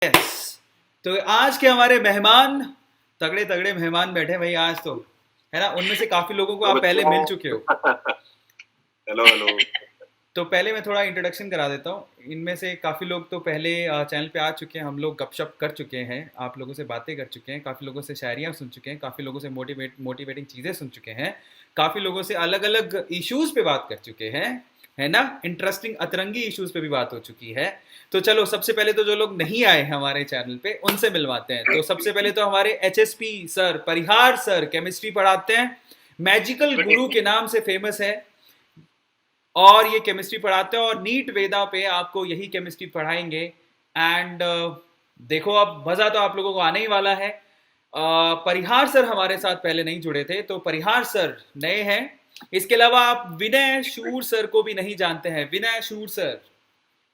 Yes. तो आज के हमारे मेहमान, तगड़े तगड़े मेहमान बैठे भाई आज तो, है ना। उनमें से काफी लोगों को तो आप पहले मिल बच्चों चुके हो। Hello hello. तो पहले मैं थोड़ा इंट्रोडक्शन करा देता हूँ। इनमें से काफ़ी लोग तो पहले चैनल पे आ चुके हैं, हम लोग गपशप कर चुके हैं, आप लोगों से बातें कर चुके हैं, काफ़ी लोगों से शायरियाँ सुन चुके हैं, काफ़ी लोगों से मोटिवेटिंग चीज़ें सुन चुके हैं, काफ़ी लोगों से अलग अलग इश्यूज़ पे बात कर चुके हैं, है ना। इंटरेस्टिंग अतरंगी इश्यूज़ पे भी बात हो चुकी है। तो चलो सबसे पहले तो जो लोग नहीं आए हमारे चैनल पे उनसे मिलवाते हैं। तो सबसे पहले तो हमारे HSP सर, परिहार सर, केमिस्ट्री पढ़ाते हैं, मैजिकल गुड गुरु के इवनिंग। नाम से फेमस है, और ये केमिस्ट्री पढ़ाते हैं और नीट वेदा पे आपको यही केमिस्ट्री पढ़ाएंगे। एंड देखो अब मज़ा तो आप लोगों को आने ही वाला है। परिहार सर हमारे साथ पहले नहीं जुड़े थे, तो परिहार सर नए हैं। इसके अलावा आप विनय शूर सर को भी नहीं जानते हैं, विनय शूर सर,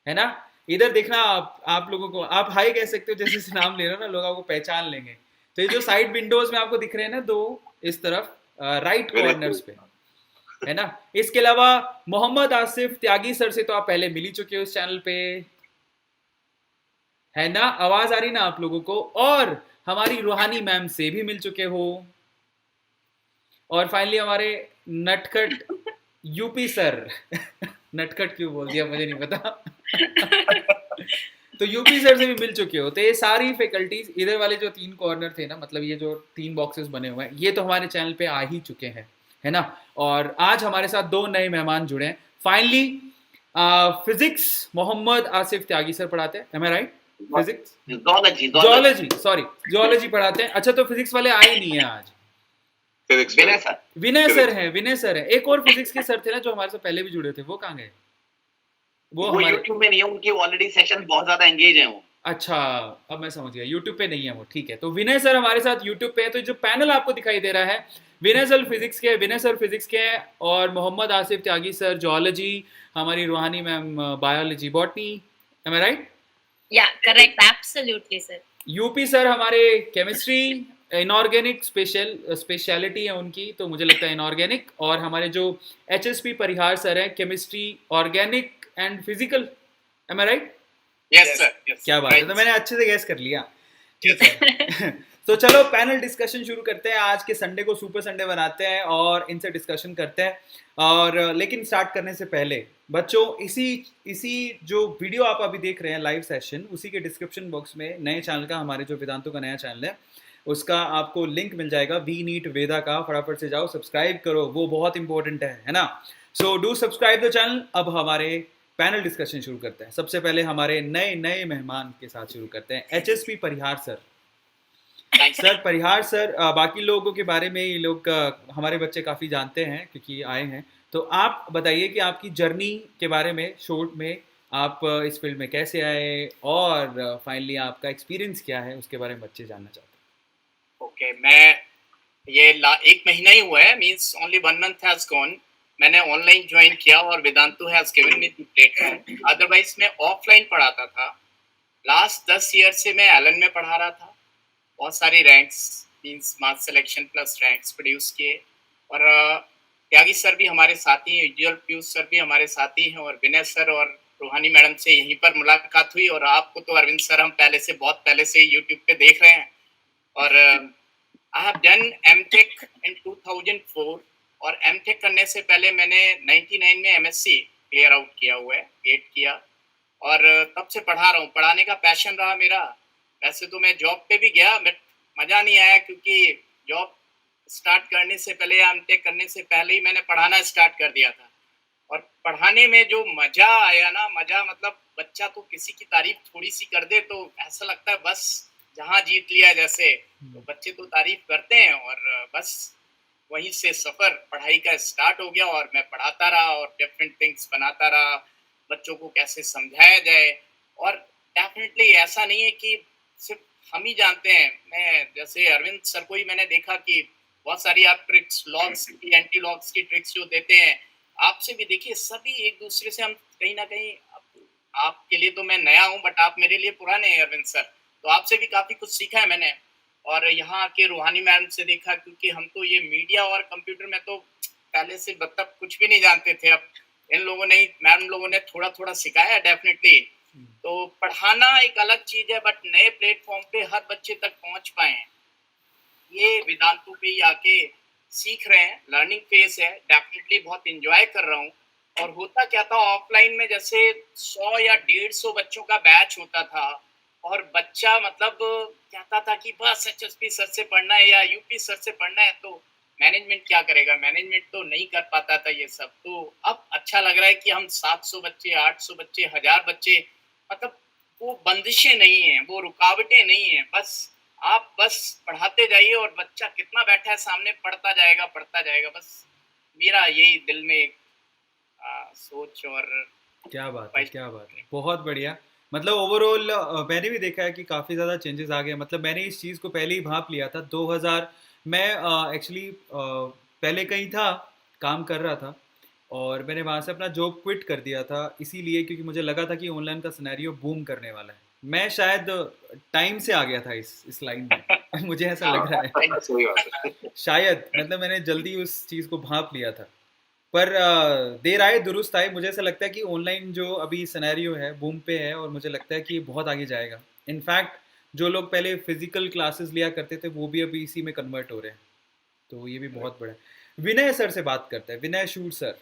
है ना। इधर देखना, आप लोगों को आप हाई कह सकते हो, जैसे से नाम ले रहे हो ना लोग आपको पहचान लेंगे। तो ये जो साइड विंडोज में आपको दिख रहे हैं ना दो, इस तरफ राइट कॉर्नर्स बिल्कुल। पे, है ना। इसके अलावा मोहम्मद आसिफ त्यागी सर से तो आप पहले मिल ही चुके हो इस चैनल पे, है ना। आवाज आ रही ना आप लोगों को। और हमारी रूहानी मैम से भी मिल चुके हो। और फाइनली हमारे नटखट यूपी सर नटखट क्यों बोल दिया मुझे नहीं पता तो यूपी सर से भी मिल चुके हो। तो ये सारी फैकल्टीज, इधर वाले जो 3 कॉर्नर थे ना, मतलब ये जो 3 बॉक्सेस बने हुए हैं, ये तो हमारे चैनल पे आ ही चुके हैं, है ना। और आज हमारे साथ 2 नए मेहमान जुड़े हैं finally. Physics Mohammad Asif Tyagi sir पढ़ाते हैं, am I right. Physics, zoology zoology. Zoology, sorry, zoology पढ़ाते हैं। अच्छा, तो फिजिक्स वाले आए ही नहीं है आज। फिजिक्स विनय सर। विनय सर फिजिक्स हैं, विनय सर हैं। एक और फिजिक्स के सर थे ना जो हमारे से पहले भी जुड़े थे, वो कहाँ गए? वो वो हमारे, यूट्यूब में नहीं है, उनकी ऑलरेडी सेशन बहुत ज्यादा एंगेज है वो। अच्छा, अब मैं समझ गया, यूट्यूब पे नहीं है वो, ठीक है। तो विनय सर हमारे साथ यूट्यूब पे है। तो जो पैनल आपको दिखाई दे रहा है, विनय सर फिजिक्स के, विनय सर फिजिक्स के हैं, और मोहम्मद आसिफ त्यागी सर जोलॉजी, हमारी Ruhani ma'am biology botany, am I right? Yeah, correct. Absolutely, sir. UP sir हमारे केमिस्ट्री, इनऑर्गेनिक स्पेशलिटी है उनकी, तो मुझे लगता है इनऑर्गेनिक। और हमारे जो HSP परिहार सर हैं, chemistry organic and physical, am I right? Yes sir, yes. क्या बात है, तो मैंने अच्छे से गैस कर लिया, ठीक है तो चलो पैनल डिस्कशन शुरू करते हैं। आज के संडे को सुपर संडे बनाते हैं और इनसे डिस्कशन करते हैं। और लेकिन स्टार्ट करने से पहले बच्चों, इसी इसी जो वीडियो आप अभी देख रहे हैं लाइव सेशन, उसी के डिस्क्रिप्शन बॉक्स में नए चैनल का, हमारे जो वेदांतों का नया चैनल है, उसका आपको लिंक मिल जाएगा, वी नीट वेदा का। फटाफट से जाओ, सब्सक्राइब करो, वो बहुत इंपॉर्टेंट है ना। So do subscribe the channel. अब हमारे पैनल डिस्कशन शुरू करते हैं। सबसे पहले हमारे नए नए मेहमान के साथ शुरू करते हैं, HSP परिहार सर। सर परिहार सर, बाकी लोगों के बारे में ये लोग, हमारे बच्चे काफ़ी जानते हैं क्योंकि आए हैं। तो आप बताइए कि आपकी जर्नी के बारे में शॉर्ट में, आप इस फील्ड में कैसे आए, और फाइनली आपका एक्सपीरियंस क्या है, उसके बारे में बच्चे जानना चाहते हैं। ओके, मैं ये 1 महीना ही हुआ है, means only 1 month has gone. मैंने ऑनलाइन ज्वाइन किया और Vedantu has given me the platform. Otherwise मैं ऑफलाइन पढ़ाता था। लास्ट 10 ईयर से मैं एलन में पढ़ा रहा था। बहुत सारी रैंक्स, मींस मास सिलेक्शन प्लस रैंक्स प्रोड्यूस किए। और त्यागी सर भी हमारे साथी हैं, उज्जवल पीयूष सर भी हमारे साथी हैं, और विनय सर और रूहानी मैडम से यहीं पर मुलाकात हुई। और आपको तो अरविंद सर हम पहले से, बहुत पहले से यूट्यूब पे देख रहे हैं। और I have done MTech in 2004। और एमटेक करने से पहले मैंने 99 में एमएससी क्लियर आउट किया हुआ है, गेट किया। और तब से पढ़ा रहा हूँ, पढ़ाने का पैशन रहा मेरा। वैसे तो मैं जॉब पे भी गया, बट मज़ा नहीं आया, क्योंकि जॉब स्टार्ट करने से पहले या एमटेक करने से पहले ही मैंने पढ़ाना स्टार्ट कर दिया था। और पढ़ाने में जो मज़ा आया ना, मज़ा मतलब बच्चा तो किसी की तारीफ थोड़ी सी कर दे तो ऐसा लगता है बस जहाँ जीत लिया जैसे। तो बच्चे तो तारीफ करते हैं, और बस वहीं से सफ़र पढ़ाई का स्टार्ट हो गया। और मैं पढ़ाता रहा और डिफरेंट थिंग्स बनाता रहा, बच्चों को कैसे समझाया जाए। और डेफिनेटली ऐसा नहीं है कि सिर्फ हम ही जानते हैं। मैं जैसे अरविंद सर को ही मैंने देखा कि बहुत सारी आप ट्रिक्स, लॉग्स की, एंटी लॉग्स की ट्रिक्स जो देते हैं, आपसे भी देखिए, सभी एक दूसरे से हम कहीं ना कहीं, आपके लिए तो मैं नया हूँ बट आप मेरे लिए पुराने हैं अरविंद सर। तो आपसे भी काफ़ी कुछ सीखा है मैंने। और यहाँ के रूहानी मैम से देखा, क्योंकि हम तो ये मीडिया और कंप्यूटर में तो पहले से मतलब कुछ भी नहीं जानते थे। अब इन लोगों ने, मैम लोगों ने थोड़ा थोड़ा सिखाया डेफिनेटली। तो पढ़ाना एक अलग चीज है, बट नए प्लेटफॉर्म पे हर बच्चे तक पहुंच पाए, ये वेदांतु पे ही आके सीख रहे हैं। लर्निंग फेज है, डेफिनेटली बहुत एंजॉय कर रहा हूँ। और होता क्या था ऑफलाइन में, जैसे 100 या 150 बच्चों का बैच होता था, और बच्चा मतलब कहता था कि बस एचएसपी सर से पढ़ना है या यूपी सर से पढ़ना है, तो मैनेजमेंट क्या करेगा, मैनेजमेंट तो नहीं कर पाता था ये सब। तो अब अच्छा लग रहा है कि हम 700 बच्चे, 800 बच्चे, 1000 बच्चे, मतलब वो बंदिशें नहीं है, वो रुकावटें नहीं है, बस आप बस पढ़ाते जाइए और बच्चा कितना बैठा है सामने पढ़ता जाएगा। बस मेरा यही दिल में एक सोच और क्या बात है, ख्वाहिश क्या बात है, है। बहुत बढ़िया। मतलब ओवरऑल मैंने भी देखा है कि काफ़ी ज़्यादा चेंजेस आ गए। मतलब मैंने इस चीज़ को पहले ही भांप लिया था 2000, मैं एक्चुअली पहले कहीं था, काम कर रहा था, और मैंने वहाँ से अपना जॉब क्विट कर दिया था इसीलिए क्योंकि मुझे लगा था कि ऑनलाइन का सिनेरियो बूम करने वाला है। मैं शायद टाइम से आ गया था इस लाइन में मुझे ऐसा हाँ, लग रहा है सही बात है। शायद, मतलब मैंने जल्दी उस चीज़ को भांप लिया था। पर देर आए दुरुस्त आए, मुझे ऐसा लगता है कि ऑनलाइन जो अभी सिनेरियो है बूम पे है, और मुझे लगता है कि ये बहुत आगे जाएगा। इनफैक्ट जो लोग पहले फिजिकल क्लासेस लिया करते थे वो भी अभी इसी में कन्वर्ट हो रहे हैं, तो ये भी बहुत बड़ा है। विनय सर से बात करते हैं, विनय शूट सर,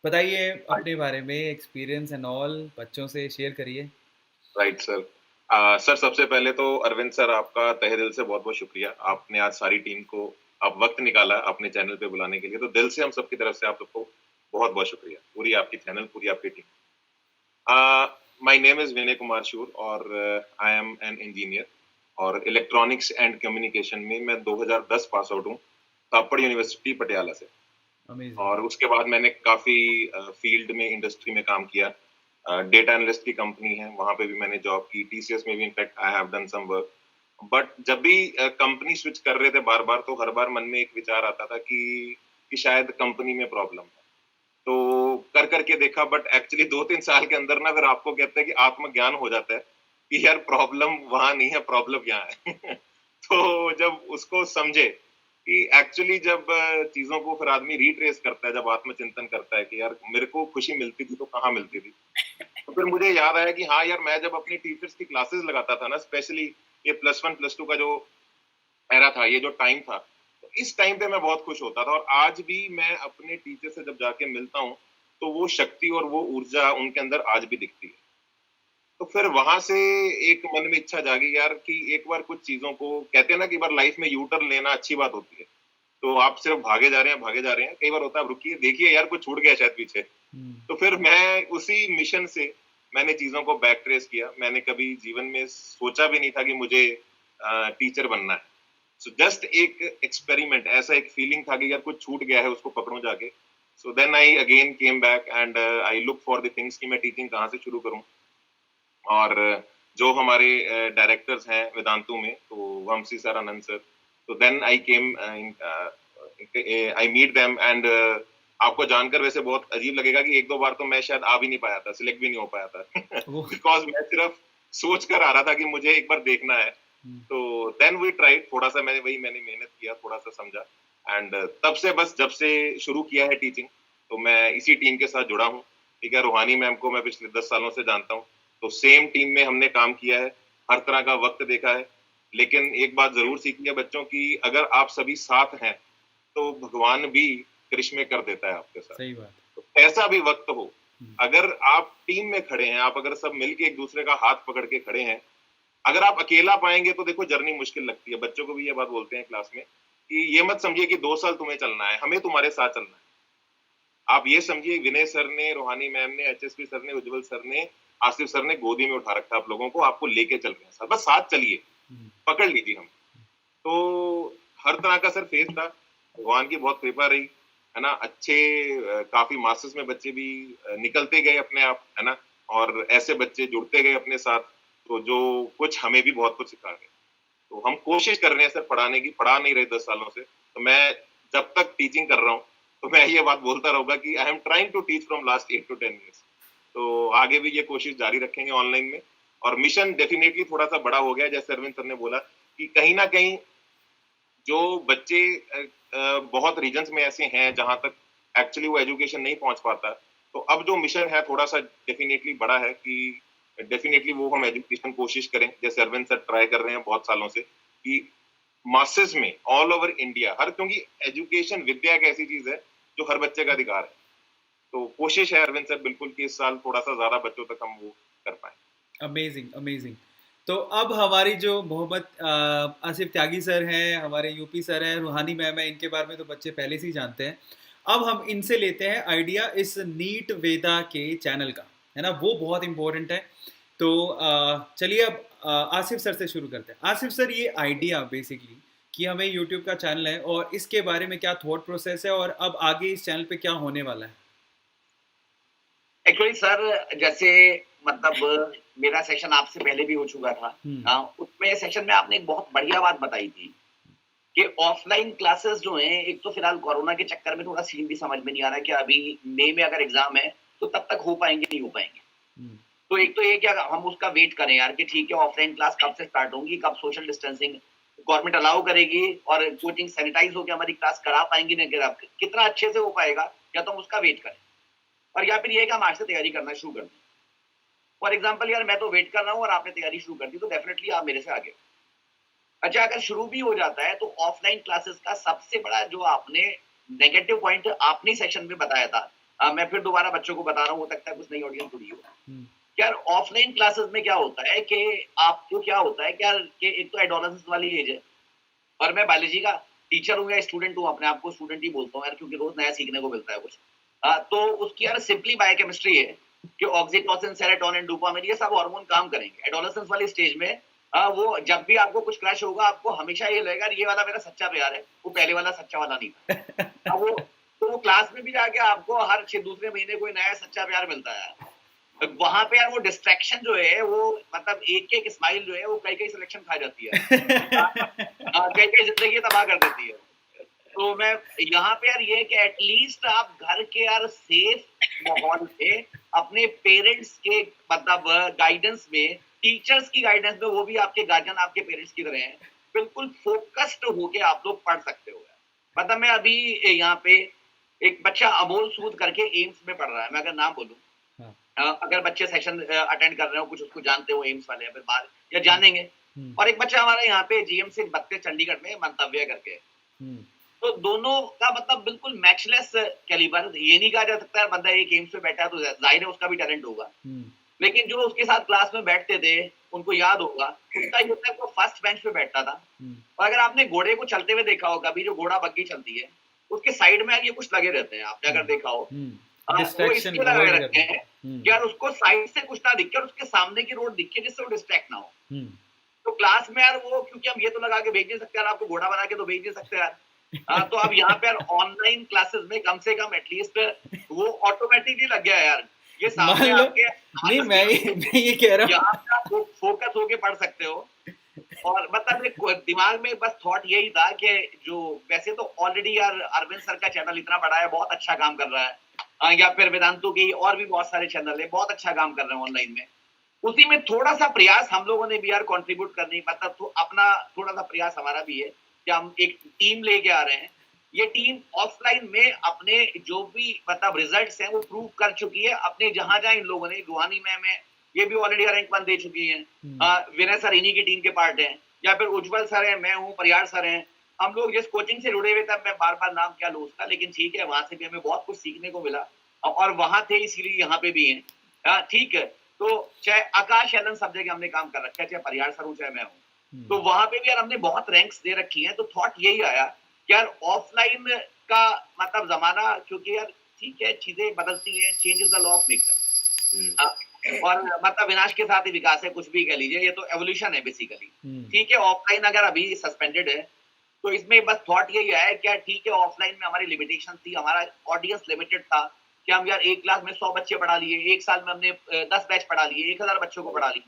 बताइए अपने बारे में, एक्सपीरियंस एंड ऑल बच्चों से शेयर करिए। Right sir. सर सबसे पहले तो अरविंद सर आपका तहे दिल से बहुत बहुत शुक्रिया। आपने आज सारी टीम को आप वक्त निकाला अपने चैनल पे बुलाने के लिए, तो दिल से हम सबकी तरफ से आप सबको बहुत बहुत शुक्रिया, पूरी आपकी चैनल, पूरी आपकी team. My name is Vinay Kumar शूर और आई एम एन इंजीनियर, और इलेक्ट्रॉनिक्स एंड कम्युनिकेशन में मैं 2010 पास आउट हूँ थापड़ यूनिवर्सिटी पटियाला से। अमेजिंग। और उसके बाद मैंने काफी फील्ड में, इंडस्ट्री में काम किया। डेटा एनालिस्ट की कंपनी है, वहां पे भी मैंने जॉब की। टीसीएस में भी in fact I have done some work. But जब भी कंपनी स्विच कर रहे थे बार बार, तो हर बार मन में एक विचार आता था कि शायद कंपनी में प्रॉब्लम है। तो कर करके देखा, बट एक्चुअली 2-3 साल के अंदर ना फिर आपको कहते हैं कि आत्मज्ञान हो जाता है कि यार प्रॉब्लम वहां नहीं है, प्रॉब्लम यहाँ है तो जब उसको समझे कि एक्चुअली जब चीजों को फिर आदमी रिट्रेस करता है, जब आत्मचिंतन करता है कि यार मेरे को खुशी मिलती थी तो कहाँ मिलती थी, तो फिर मुझे याद आया कि हाँ यार, मैं जब अपनी टीचर्स की क्लासेस लगाता था ना, स्पेशली ये +1 +2 का जो एरा था, ये जो टाइम था, तो इस टाइम पे मैं बहुत खुश होता था। और आज भी मैं अपने टीचर से जब जाके मिलता हूँ, तो वो शक्ति और वो ऊर्जा उनके अंदर आज भी दिखती है। तो फिर वहां से एक मन में इच्छा जागी यार कि एक बार कुछ चीजों को, कहते हैं ना कि एक बार लाइफ में यू टर्न लेना अच्छी बात होती है। तो आप सिर्फ भागे जा रहे हैं, भागे जा रहे हैं, कई बार होता है आप रुकिए, देखिए यार कुछ छूट गया शायद पीछे। तो फिर मैं उसी मिशन से मैंने चीजों को बैक ट्रेस किया। मैंने कभी जीवन में सोचा भी नहीं था कि मुझे टीचर बनना है। सो जस्ट एक एक्सपेरिमेंट, ऐसा एक फीलिंग था कि यार कुछ छूट गया है, उसको पकड़ूं जाके। So then I again came back and I look for the things कि मैं टीचिंग कहाँ से शुरू करूं। और जो हमारे डायरेक्टर्स हैं वेदांतु में, तो वंशी सर, आनंद सर, तो then I came, I meet them and आपको जानकर वैसे बहुत अजीब लगेगा कि 1-2 बार तो मैं शायद आ भी नहीं पाया था, सिलेक्ट भी नहीं हो पाया था वो बिकॉज मैं सिर्फ सोच कर आ रहा था कि मुझे एक बार देखना है। तो देन वी ट्राइड, थोड़ा सा मैंने मेहनत किया, थोड़ा सा समझा, एंड तब से बस जब से शुरू किया है टीचिंग, तो मैं इसी टीम के साथ जुड़ा हूँ। ठीक है, रूहानी मैम को मैं पिछले 10 सालों से जानता हूँ, तो सेम टीम में हमने काम किया है, हर तरह का वक्त देखा है। लेकिन एक बात जरूर सीखी है बच्चों की, अगर आप सभी साथ हैं तो भगवान भी करिश्मे कर देता है आपके साथ। सही बात। तो ऐसा भी वक्त हो, अगर आप टीम में खड़े हैं, आप अगर सब मिलके एक दूसरे का हाथ पकड़ के खड़े हैं, अगर आप अकेला पाएंगे तो देखो जर्नी मुश्किल लगती है। बच्चों को भी ये बात बोलते हैं क्लास में कि ये मत समझिए कि 2 साल तुम्हें चलना है, हमें तुम्हारे साथ चलना है। आप ये समझिए, विनय सर ने, रूहानी मैम ने, एचएसपी सर ने, उज्जवल सर ने, आसिफ सर ने गोदी में उठा रखा है आप लोगों को, आपको लेके चल रहे हैं सर, बस साथ चलिए, पकड़ लीजिए हम। तो हर तरह का सर फेज था, भगवान की बहुत कृपा रही, है ना। अच्छे काफी मास्टर्स में बच्चे भी निकलते गए अपने आप, है ना, और ऐसे बच्चे जुड़ते गए अपने साथ, तो जो कुछ हमें भी बहुत कुछ सिखा गए। तो हम कोशिश कर रहे हैं सर पढ़ाने की, पढ़ा नहीं रहे 10 सालों से, तो मैं जब तक टीचिंग कर रहा हूँ तो मैं ये बात बोलता रहूंगा कि I am trying to teach from last 8 to 10 years। तो आगे भी ये कोशिश जारी रखेंगे ऑनलाइन में। और मिशन डेफिनेटली थोड़ा सा बड़ा हो गया, जैसे अरविंद सर ने बोला कि कहीं ना कहीं जो बच्चे बहुत रीजन्स में ऐसे हैं जहां तक एक्चुअली वो एजुकेशन नहीं पहुंच पाता, तो अब जो मिशन है थोड़ा सा डेफिनेटली बड़ा है कि डेफिनेटली वो हम एजुकेशन कोशिश करें, जैसे अरविंद सर ट्राई कर रहे हैं बहुत सालों से कि मासेस में ऑल ओवर इंडिया हर, क्योंकि एजुकेशन विद्या एक ऐसी चीज है जो हर बच्चे का अधिकार है। तो कोशिश है अरविंद सर बिल्कुल कि इस साल थोड़ा सा ज्यादा बच्चों तक हम वो कर पाए। Amazing amazing. तो अब हमारी जो मोहम्मद आसिफ त्यागी सर हैं, हमारे यूपी सर हैं, रूहानी मैम है, इनके बारे में तो बच्चे पहले से ही जानते हैं। अब हम इनसे लेते हैं आइडिया इस नीट वेदा के चैनल का, है ना, वो बहुत इंपॉर्टेंट है। तो चलिए अब आसिफ सर से शुरू करते हैं। आसिफ सर, ये आइडिया बेसिकली कि हमें यूट्यूब का चैनल है और इसके बारे में क्या थॉट प्रोसेस है और अब आगे इस चैनल पे क्या होने वाला है? एक्चुअली सर, जैसे मतलब मेरा सेशन आपसे पहले भी हो चुका था, उसमें सेशन में आपने एक बहुत बढ़िया बात बताई थी कि ऑफलाइन क्लासेस जो हैं, एक तो फिलहाल कोरोना के चक्कर में थोड़ा सीन भी समझ में नहीं आ रहा है कि अभी मई में अगर एग्जाम है तो तब तक हो पाएंगे नहीं हो पाएंगे। तो एक तो ये क्या हम उसका वेट करें यार कि ठीक है ऑफलाइन क्लास कब से स्टार्ट होंगी, कब सोशल डिस्टेंसिंग गवर्नमेंट अलाउ करेगी और कोचिंग सैनिटाइज होकर हमारी क्लास करा पाएंगी ना, कितना अच्छे से हो पाएगा, या तो हम उसका वेट करें और या फिर ये कि हम आज से तैयारी करना शुरू कर दें। फॉर एग्जाम्पल यार, मैं तो वेट कर रहा हूँ और आपने तैयारी शुरू कर दी, तो डेफिनेटली आप मेरे से आगे। अच्छा, अगर शुरू भी हो जाता है तो ऑफलाइन क्लासेस का सबसे बड़ा जो आपने नेगेटिव पॉइंट आपने सेशन में बताया था, मैं फिर दोबारा बच्चों को बता रहा हूँ, हो सकता है कुछ नई ऑडियंस जुड़ी हो। यार ऑफलाइन क्लासेस में क्या होता है कि आपको क्या होता है क्या कि एक तो एडोलेसेंस वाली एज है, और मैं बायोलॉजी का टीचर हूँ या स्टूडेंट हूँ, अपने आप को स्टूडेंट ही बोलता हूँ यार, क्योंकि रोज नया सीखने को मिलता है कुछ। तो उसकी यार सिंपली बायोकेमिस्ट्री है कि ऑक्सीटोसिन, सेरोटोनिन, डोपामिन, ये सब हार्मोन काम करेंगे। एडोलेसेंस वाली स्टेज में वो जब भी आपको कुछ क्रश होगा, आपको हमेशा ये लगेगा ये वाला मेरा सच्चा प्यार है, वो पहले वाला सच्चा वाला नहीं था। अब वो क्लास में भी जाके आपको हर दूसरे महीने कोई नया सच्चा प्यार मिलता है। वहां पे यार वो डिस्ट्रैक्शन जो है, वो मतलब एक एक स्माइल जो है वो कई सिलेक्शन खा जाती है, कई जिंदगी तबाह कर देती है। तो मैं यहाँ पे यार ये कि एटलीस्ट आप घर के यार सेफ माहौल पे अपने पेरेंट्स के मतलब गाइडेंस में, टीचर्स की गाइडेंस में, वो भी आपके गार्जियन आपके पेरेंट्स की तरह हैं, बिल्कुल फोकस्ड होके आप लोग पढ़ सकते हो। मतलब मैं अभी यहाँ पे एक बच्चा अमोल सूद करके एम्स में पढ़ रहा है, मैं अगर नाम बोलूँ, अगर बच्चे सेशन अटेंड कर रहे हो, कुछ उसको जानते हो एम्स वाले, फिर बाहर या जानेंगे। और एक बच्चा हमारा यहाँ पे जीएमसी 32 चंडीगढ़ में मंतव्य करके, तो दोनों का मतलब बिल्कुल मैचलेस कैलिबर। ये नहीं कहा जा सकता है बंदा एक एम्स में बैठा है तो जाहिर है उसका भी टैलेंट होगा, लेकिन जो उसके साथ क्लास में बैठते थे उनको याद होगा, उसका ये होता है वो फर्स्ट बेंच पे बैठता था। और अगर आपने घोड़े को चलते हुए देखा हो कभी, जो घोड़ा बग्गी चलती है उसके साइड में ये कुछ लगे रहते हैं, आपने अगर देखा हो, वो इसलिए लगे रहते हैं कि यार उसको साइड से कुछ ना दिखे और उसके सामने की रोड दिखे जिससे वो डिस्ट्रैक्ट ना हो। तो क्लास में यार वो, क्योंकि हम ये तो लगा के भेज नहीं सकते यार, आपको घोड़ा बना के तो भेज नहीं सकते यार, तो अब यहाँ पे ऑनलाइन क्लासेस में कम से कम एटलीस्ट वो ऑटोमेटिकली लग गया यार, ये सामने आपके नहीं, मैं ये कह रहा हूँ, यहाँ पे आप फोकस होके पढ़ सकते हो। और मतलब दिमाग में बस थॉट यही था कि जो वैसे तो ऑलरेडी यार अरविंद सर का चैनल इतना बड़ा है, बहुत अच्छा काम कर रहा है, या फिर वेदांतु की और भी बहुत सारे चैनल है, बहुत अच्छा काम कर रहे हैं ऑनलाइन में। उसी में थोड़ा सा प्रयास हम लोगों ने भी यार कंट्रीब्यूट करने, मतलब तो अपना थोड़ा सा प्रयास हमारा भी है कि हम एक टीम लेके आ रहे हैं। ये टीम ऑफलाइन में अपने जो भी मतलब रिजल्ट्स हैं वो प्रूव कर चुकी है, अपने जहां इन लोगों ने, रूहानी मैम है, ये भी ऑलरेडी रैंक 1 दे चुकी हैं, विनय सर इन्हीं की टीम के पार्ट हैं, या फिर उज्जवल सर हैं, मैं हूँ, परियार सर हैं। हम लोग जिस कोचिंग से जुड़े हुए थे, मैं बार बार नाम क्या लूँ उसका, लेकिन ठीक है, वहां से भी हमें बहुत कुछ सीखने को मिला और वहां थे इसीलिए यहाँ पे भी हैं। ठीक है, तो चाहे आकाश एलन सब जगह हमने काम कर रखा है, चाहे परियार सर हूँ चाहे मैं हूँ, तो वहां पे भी यार हमने बहुत रैंक्स दे रखी हैं। तो थॉट यही आया कि यार ऑफलाइन का मतलब जमाना, क्योंकि यार ठीक है चीजें बदलती हैं, change is the law of nature, और मतलब विनाश के साथ ही विकास है, कुछ भी कह लीजिए, ये तो एवोल्यूशन है बेसिकली। ठीक है, ऑफलाइन अगर अभी सस्पेंडेड है तो इसमें बस थॉट यही है कि ठीक है ऑफलाइन में हमारी लिमिटेशन थी, हमारा ऑडियंस लिमिटेड था कि हम यार एक क्लास में 100 बच्चे पढ़ा लिए, एक साल में हमने 10 बैच पढ़ा लिए, 1000 बच्चों को पढ़ा लिए।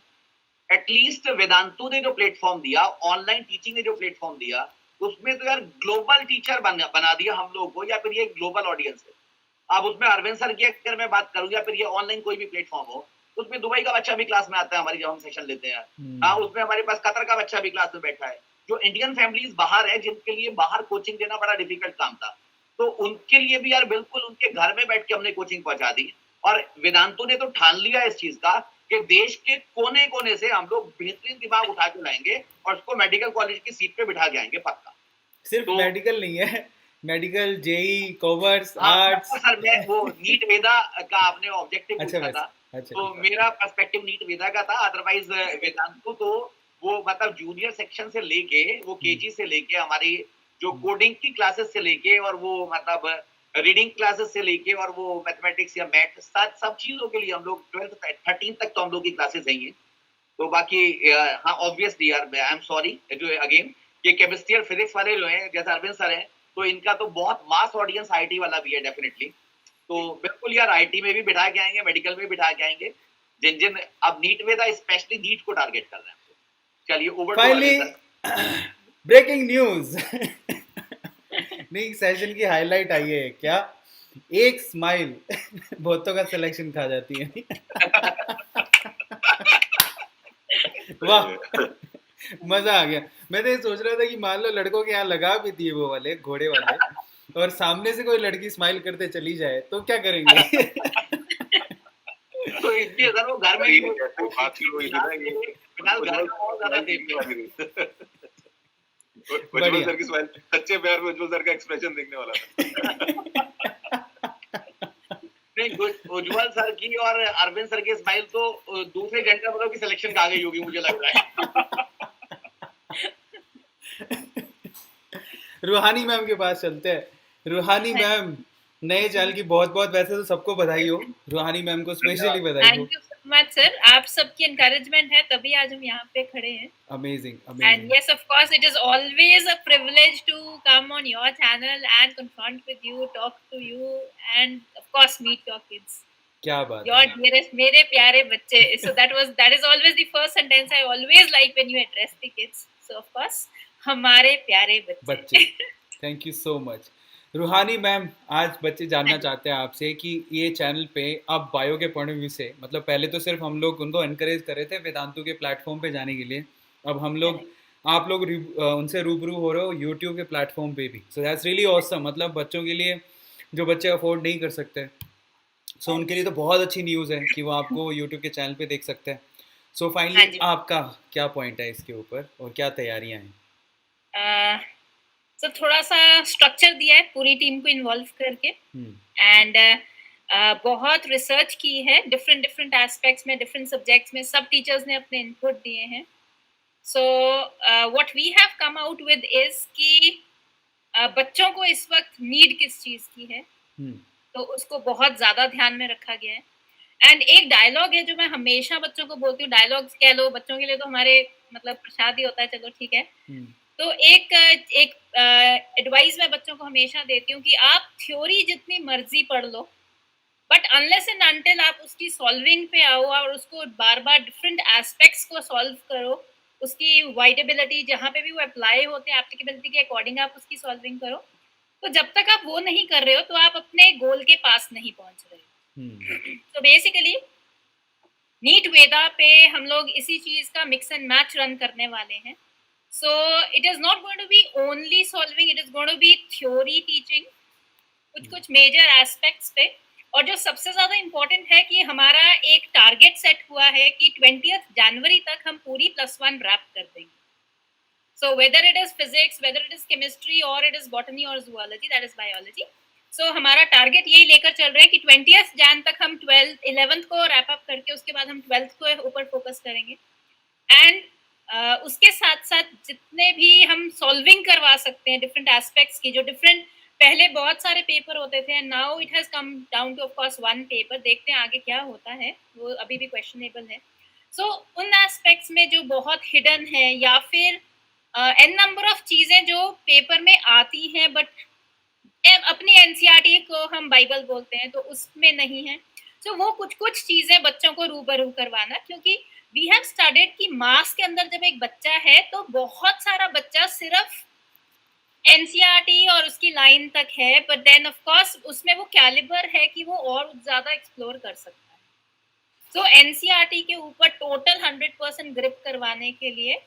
एटलीस्ट वेदांतु ने जो प्लेटफॉर्म दिया, ऑनलाइन टीचिंग ने जो प्लेटफॉर्म दिया, उसमें तो यार ग्लोबल टीचर बना दिया हम लोग को, या फिर ये ग्लोबल ऑडियंस है। अब उसमें अरविंद सर की अगर मैं बात करूं, या फिर ये ऑनलाइन कोई भी प्लेटफॉर्म हो, उसमें दुबई का बच्चा भी क्लास में आता है हमारी, जब हम सेशन लेते हैं। हाँ, उसमें हमारे पास कतर का बच्चा भी क्लास में बैठा है। जो इंडियन फैमिलीज बाहर है, जिनके लिए बाहर कोचिंग देना बड़ा डिफिकल्ट काम था, तो उनके लिए भी यार बिल्कुल उनके घर में बैठ के हमने कोचिंग पहुंचा दी। और वेदांतु ने तो ठान लिया इस चीज का कि देश के कोने कोने से हम लोग बेहतरीन दिमाग उठा के लाएंगे और उसको मेडिकल कॉलेज की सीट पे बिठा के आएंगे पक्का। सिर्फ तो मेडिकल नहीं है, मेडिकल, जेई, कॉमर्स, हाँ आर्ट्स। सर, मैं वो नीट वेदा का आपने ऑब्जेक्टिव अच्छा पूछा था, वैसे, अच्छा तो मेरा पर्सपेक्टिव नीट वेदा का था। अदरवाइज वेदांतु तो वो मतलब जूनियर सेक्शन से लेके वो केजी से लेके हमारी जो कोडिंग की क्लासेस से लेके और वो मतलब रीडिंग क्लासेस से लेके और वो मैथमेटिक्स या मैथ सब चीजों के लिए हम लोग 12th 13 तक तो हम लोग की क्लासेस हैं ये। तो बाकी हाँ ऑब्वियसली यार आई एम सॉरी जो अगेन कि केमिस्ट्री और फिजिक्स वाले जो हैं जैसे अरविंद सर हैं, तो इनका तो बहुत मास ऑडियंस आईटी वाला भी है डेफिनेटली। तो बिल्कुल यार आईटी में भी बिठा के आएंगे, मेडिकल में भी बिठा के आएंगे, जिन जिन अब नीट में था स्पेशली नीट को टारगेट कर रहे हैं। चलिए over to finally Arvind sir. Breaking news. नहीं, सेशन की हाईलाइट आई है क्या, एक स्माइल बहुतों का सिलेक्शन खा जाती है। वाह, मजा आ गया। मैं तो ये सोच रहा था कि मान लो लड़कों के यहाँ लगा भी दिए वो वाले घोड़े वाले, और सामने से कोई लड़की स्माइल करते चली जाए तो क्या करेंगे? तो इसलिए सर वो घर में ही बात शुरू हुई थी ना, ये फिलहाल घर में बहुत ज्यादा देखने वाली। उज्जवल सर की स्माइल, सच्चे प्यार में उज्जवल सर का एक्सप्रेशन देखने वाला था। नहीं, उज्जवल सर की और अरविंद सर की स्माइल तो दूसरे घंटे मतलब की सिलेक्शन का आ गई होगी मुझे लग रहा है। रूहानी मैम के पास चलते हैं। रूहानी मैम, नए चैनल की बहुत बहुत, वैसे तो सबको बधाई हो, रूहानी मैम को स्पेशली बधाई हो। Thank you so much sir, आप सबकी एनकरेजमेंट है तभी आज हम यहाँ पे खड़े हैं। Amazing And amazing. yes, of course, it is always a privilege to come on your channel and confront with you, talk to you, and of course meet your kids. क्या बात Your है। dearest, मेरे प्यारे बच्चे. So that is always the first sentence I always like when you address the kids. So of course, हमारे प्यारे बच्चे, thank you so much. रूहानी मैम, आज बच्चे जानना चाहते हैं आपसे कि ये चैनल पे आप बायो के पॉइंट ऑफ व्यू से, मतलब पहले तो सिर्फ हम लोग उनको एनकरेज कर रहे थे वेदांतु के प्लेटफॉर्म पे जाने के लिए, अब हम लोग आप लोग उनसे रूबरू हो रहे हो यूट्यूब के प्लेटफॉर्म पे भी। So that's really awesome. मतलब बच्चों के लिए जो बच्चे अफोर्ड नहीं कर सकते, सो उनके लिए तो बहुत अच्छी न्यूज़ है कि वो आपको यूट्यूब के चैनल पे देख सकते हैं। सो फाइनली आपका क्या पॉइंट है इसके ऊपर और क्या तैयारियां हैं? So थोड़ा सा स्ट्रक्चर दिया है पूरी टीम को इन्वॉल्व करके, एंड बहुत रिसर्च की है डिफरेंट डिफरेंट एस्पेक्ट्स में, डिफरेंट सब्जेक्ट्स में, सब टीचर्स ने अपने इनपुट दिए हैं। So what we have come out with is कि बच्चों को इस वक्त नीड किस चीज़ की है, तो उसको बहुत ज़्यादा ध्यान में रखा गया है। एंड एक डायलॉग है जो मैं हमेशा बच्चों को बोलती हूँ, डायलॉग्स कह लो, बच्चों के लिए तो हमारे मतलब प्रसाद ही होता है, चलो ठीक है। तो एक एडवाइस मैं बच्चों को हमेशा देती हूँ कि आप थ्योरी जितनी मर्जी पढ़ लो, बट अनलेस एंड अनटिल आप उसकी सॉल्विंग पे आओ और उसको बार बार डिफरेंट एस्पेक्ट्स को सॉल्व करो, उसकी वाइडेबिलिटी जहाँ पे भी वो अप्लाई होते हैं एप्लीकेबिलिटी के अकॉर्डिंग आप उसकी सॉल्विंग करो, तो जब तक आप वो नहीं कर रहे हो तो आप अपने गोल के पास नहीं पहुंच रहे हो। तो बेसिकली नीट वेदा पे हम लोग इसी चीज का मिक्स एंड मैच रन करने वाले हैं। So it is not going to be only solving, it is going to be theory teaching, कुछ मेजर एस्पेक्ट्स पे। और जो सबसे ज़्यादा इम्पोर्टेंट है कि हमारा एक टारगेट सेट हुआ है कि 20th जनवरी तक हम पूरी +1 रैप कर देंगे। So whether it is physics, whether it is chemistry or it is botany or zoology, that is biology. So हमारा टारगेट यही लेकर चल रहे हैं कि 20th जन तक हम 11th को रैप अप करके उसके बाद हम 12th को ऊपर फोकस करेंगे। एंड उसके साथ साथ जितने भी हम सॉल्विंग करवा सकते हैं डिफरेंट एस्पेक्ट्स की, जो डिफरेंट पहले बहुत सारे पेपर होते थे, now it has come down two of course 1 paper, देखते हैं आगे क्या होता है, वो अभी भी क्वेश्चनेबल है। सो उन एस्पेक्ट्स में जो बहुत हिडन है या फिर एन नंबर ऑफ चीज़ें जो पेपर में आती हैं बट अपनी एनसीईआरटी को हम बाइबल बोलते हैं तो उसमें नहीं है। सो वो कुछ चीज़ें बच्चों को रूबरू करवाना, क्योंकि वी हैव स्टडीड कि मास के अंदर जब एक बच्चा है तो बहुत सारा बच्चा सिर्फ एनसीईआरटी और उसकी लाइन तक है, बट देन ऑफ कोर्स उसमें वो कैलिबर है कि वो और ज़्यादा एक्सप्लोर कर सकता है। सो एनसीईआरटी के ऊपर टोटल 100% ग्रिप करवाने के लिए